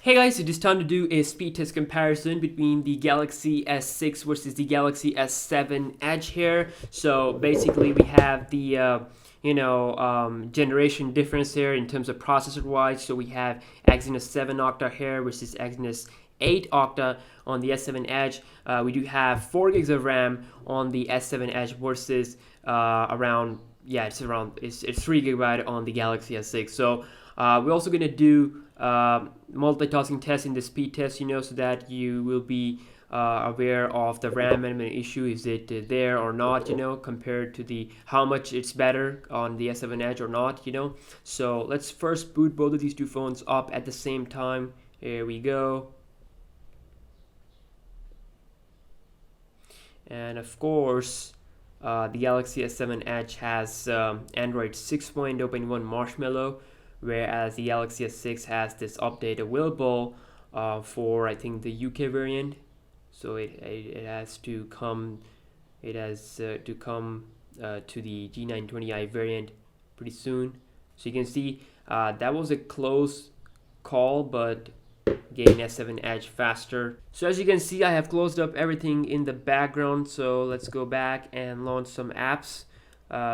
Hey guys, it is time to do a speed test comparison between the Galaxy S6 versus the Galaxy S7 Edge here. So basically we have the generation difference here in terms of processor wise. So we have Exynos 7 octa here versus Exynos 8 octa on the S7 Edge. We do have 4 gigs of RAM on the S7 Edge versus it's 3 gigabyte on the Galaxy S6. So we're also gonna do multitasking test in the speed test, so that you will be aware of the RAM management issue. Is it there or not, compared to the how much it's better on the S7 Edge or not, So let's first boot both of these two phones up at the same time. Here we go. And of course, the Galaxy S7 Edge has Android 6.0.1 Marshmallow, whereas the Galaxy S6 has this update available for, I think, the UK variant. So it has to come to the G920i variant pretty soon. So you can see that was a close call, but again, S7 Edge faster. So as you can see, I have closed up everything in the background. So let's go back and launch some apps.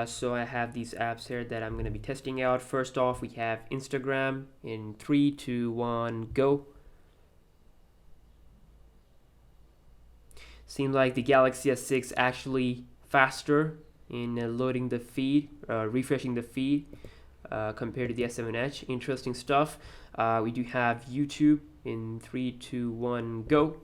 So I have these apps here that I'm going to be testing out. First off, we have Instagram in 3, 2, 1, go. Seems like the Galaxy S6 actually faster in loading the feed, refreshing the feed compared to the S7 Edge. Interesting stuff. We do have YouTube in 3, 2, 1, go.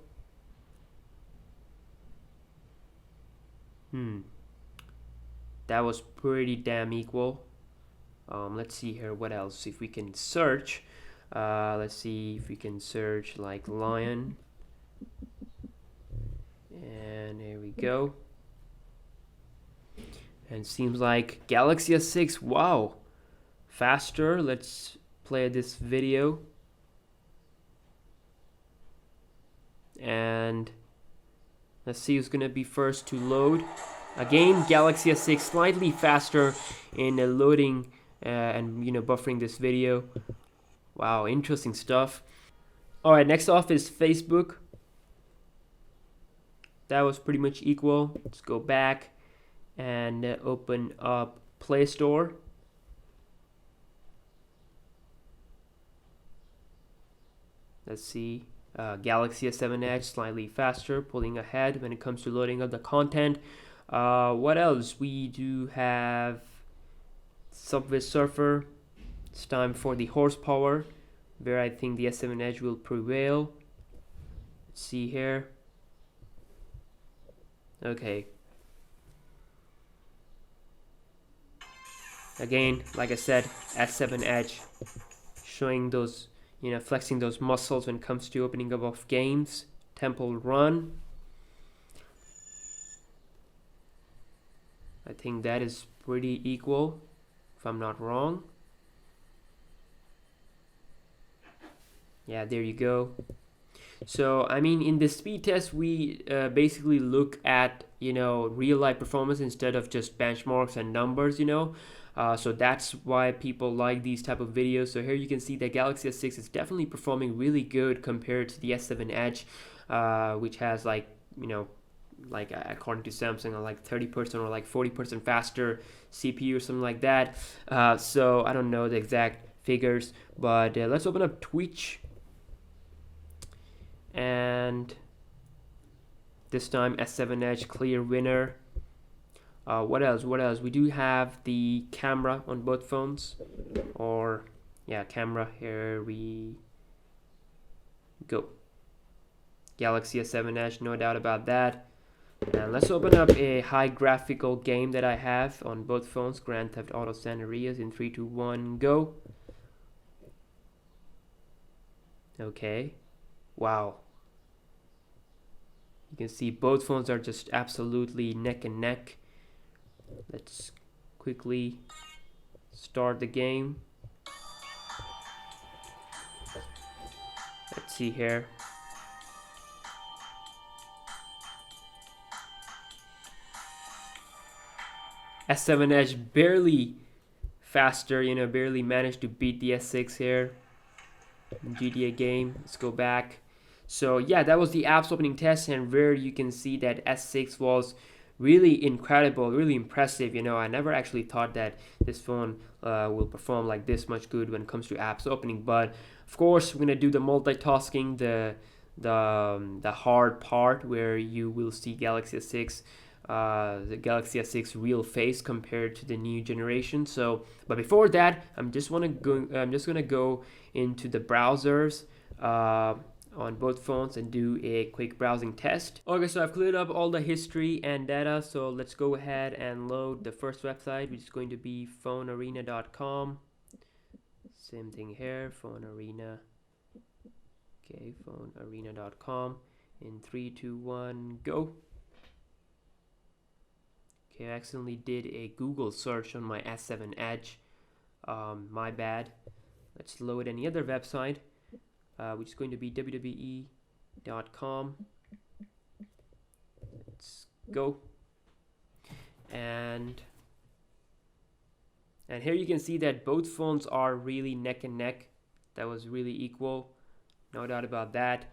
That was pretty damn equal. Let's see here what else. If we can search, let's see if we can search like lion. And here we go. And seems like Galaxy S6, wow, faster. Let's play this video. And let's see who's gonna be first to load. Again, Galaxy S6 slightly faster in loading and buffering this video. Wow, interesting stuff. All right, next off is Facebook. That was pretty much equal. Let's go back and open up Play Store. Let's see. Galaxy S7 Edge slightly faster, pulling ahead when it comes to loading up the content. What else? We do have Subway Surfer. It's time for the horsepower, where I think the S7 Edge will prevail. Let's see here. Okay. Again, like I said, S7 Edge showing those, flexing those muscles when it comes to opening up of games. Temple Run. I think that is pretty equal, if I'm not wrong. Yeah, there you go. So I mean, in the speed test, we basically look at real life performance instead of just benchmarks and numbers. So that's why people like these type of videos. So here you can see that Galaxy S6 is definitely performing really good compared to the S7 Edge, which has according to Samsung, like 30% or like 40% faster CPU or something like that. So I don't know the exact figures, but let's open up Twitch. And this time S7 Edge clear winner. What else? We do have the camera on both phones, or camera. Here we go. Galaxy S7 Edge, no doubt about that. And let's open up a high graphical game that I have on both phones, Grand Theft Auto San Andreas in 3, 2, 1, go. Okay. Wow. You can see both phones are just absolutely neck and neck. Let's quickly start the game. Let's see here. S7 Edge barely faster, barely managed to beat the S6 here. GTA game. Let's go back. So yeah, that was the apps opening test, and where you can see that S6 was really incredible, really impressive. I never actually thought that this phone will perform like this much good when it comes to apps opening. But of course, we're gonna do the multitasking, the hard part where you will see Galaxy S6, the Galaxy S6 real face compared to the new generation. So, but before that, I'm just gonna go into the browsers on both phones and do a quick browsing test. Okay, so I've cleared up all the history and data, so let's go ahead and load the first website, which is going to be phonearena.com. Same thing here, phonearena. Okay, phonearena.com. In 3, 2, 1, go. Okay, I accidentally did a Google search on my S7 Edge. My bad. Let's load any other website, which is going to be wwe.com. Let's go. And here you can see that both phones are really neck and neck. That was really equal, no doubt about that.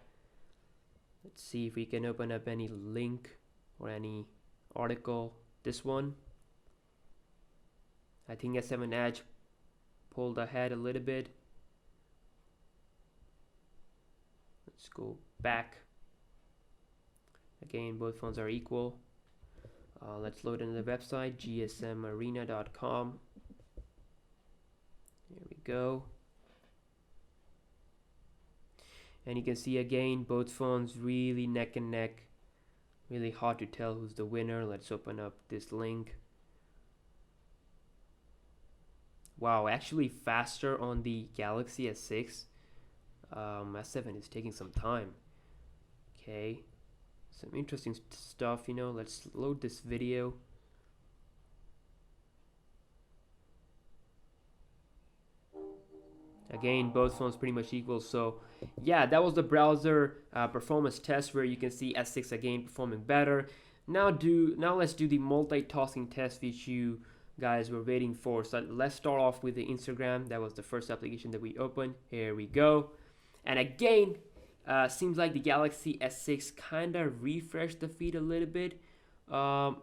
Let's see if we can open up any link or any article. This one, I think S7 Edge pulled ahead a little bit. Let's go back. Again, both phones are equal. Let's load into the website, gsmarena.com. Here we go. And you can see again, both phones really neck and neck. Really hard to tell who's the winner. Let's open up this link. Wow, actually faster on the Galaxy S6. S7 is taking some time. Okay, some interesting stuff. Let's load this video. Again, both phones pretty much equal. So yeah, that was the browser performance test where you can see S6 again performing better. Now let's do the multitasking test, which you guys were waiting for. So let's start off with the Instagram. That was the first application that we opened. Here we go. And again, seems like the Galaxy S6 kind of refreshed the feed a little bit, but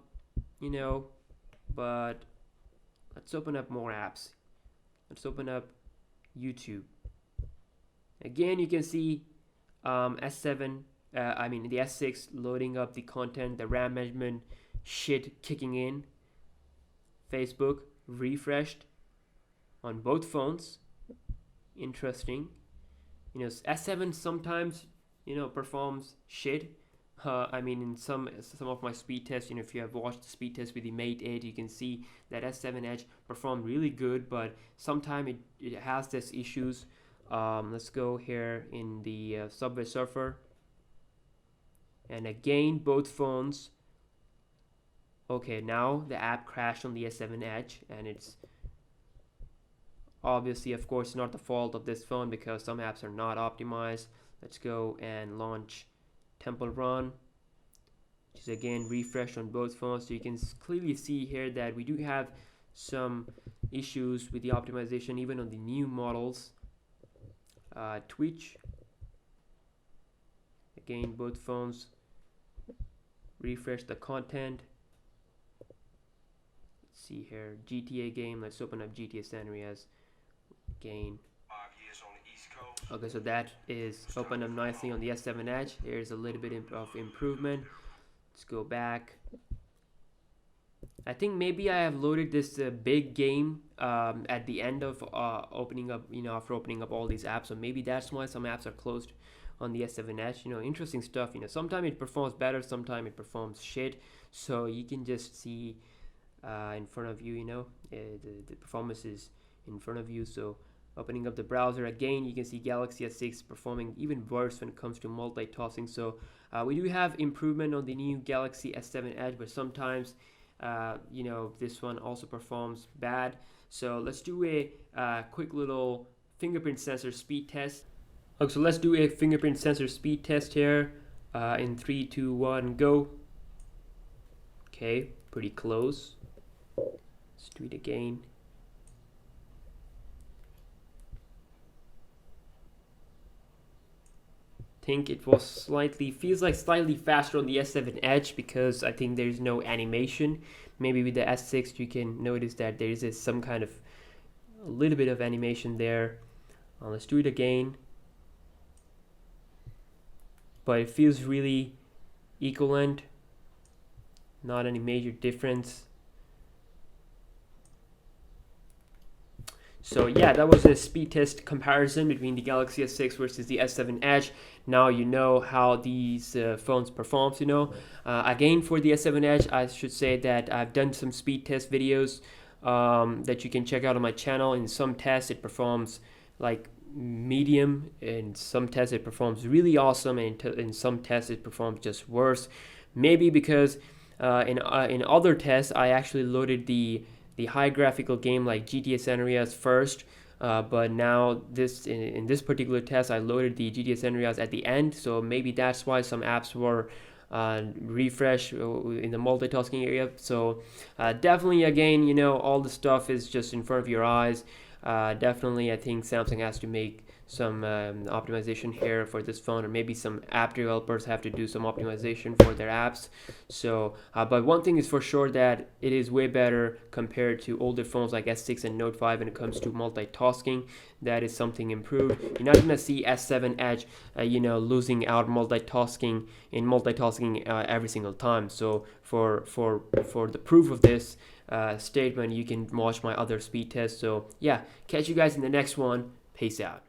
let's open up more apps. Let's open up YouTube. Again, you can see S7, the S6 loading up the content, the RAM management shit kicking in. Facebook refreshed on both phones. Interesting. S7 sometimes performs shit. In some of my speed tests, if you have watched the speed test with the Mate 8, you can see that S7 Edge performed really good, but sometimes it has these issues. Let's go here in the Subway Surfer, and again both phones. Okay, now the app crashed on the S7 Edge, and it's obviously, of course, not the fault of this phone because some apps are not optimized. Let's go and launch Temple Run, which is again refreshed on both phones. So you can clearly see here that we do have some issues with the optimization even on the new models. Twitch, again both phones refresh the content. Let's see here, GTA game. Let's open up GTA San Andreas again. Okay, so that is opened up nicely on the S7 Edge. Here's a little bit of improvement. Let's go back. I think maybe I have loaded this big game at the end of opening up, after opening up all these apps. So maybe that's why some apps are closed on the S7 Edge. Interesting stuff. Sometimes it performs better, sometimes it performs shit. So you can just see in front of you, the performance is in front of you. So opening up the browser again, you can see Galaxy S6 performing even worse when it comes to multitasking. So we do have improvement on the new Galaxy S7 Edge, but sometimes this one also performs bad. So let's do a quick little fingerprint sensor speed test. Okay, so let's do a fingerprint sensor speed test here. In 3, 2, 1, go. Okay, pretty close. Let's do it again. think it was feels like slightly faster on the S7 Edge because I think there's no animation. Maybe with the S6 you can notice that there is some kind of a little bit of animation there. Let's do it again. But it feels really equivalent, not any major difference. So yeah, that was a speed test comparison between the Galaxy S6 versus the S7 Edge. Now you know how these phones performs. Again, for the S7 Edge, I should say that I've done some speed test videos that you can check out on my channel. In some tests it performs like medium, in some tests it performs really awesome, and in some tests it performs just worse. Maybe because in other tests I actually loaded the high graphical game like GTA San Andreas first, but now in this particular test I loaded the GTA San Andreas at the end, so maybe that's why some apps were refresh in the multitasking area. So definitely, again, all the stuff is just in front of your eyes. Definitely I think Samsung has to make some optimization here for this phone, or maybe some app developers have to do some optimization for their apps. So but one thing is for sure, that it is way better compared to older phones like S6 and Note 5 when it comes to multitasking. That is something improved. You're not gonna see S7 Edge losing out multitasking every single time. So for the proof of this statement, you can watch my other speed tests. So yeah, catch you guys in the next one. Peace out.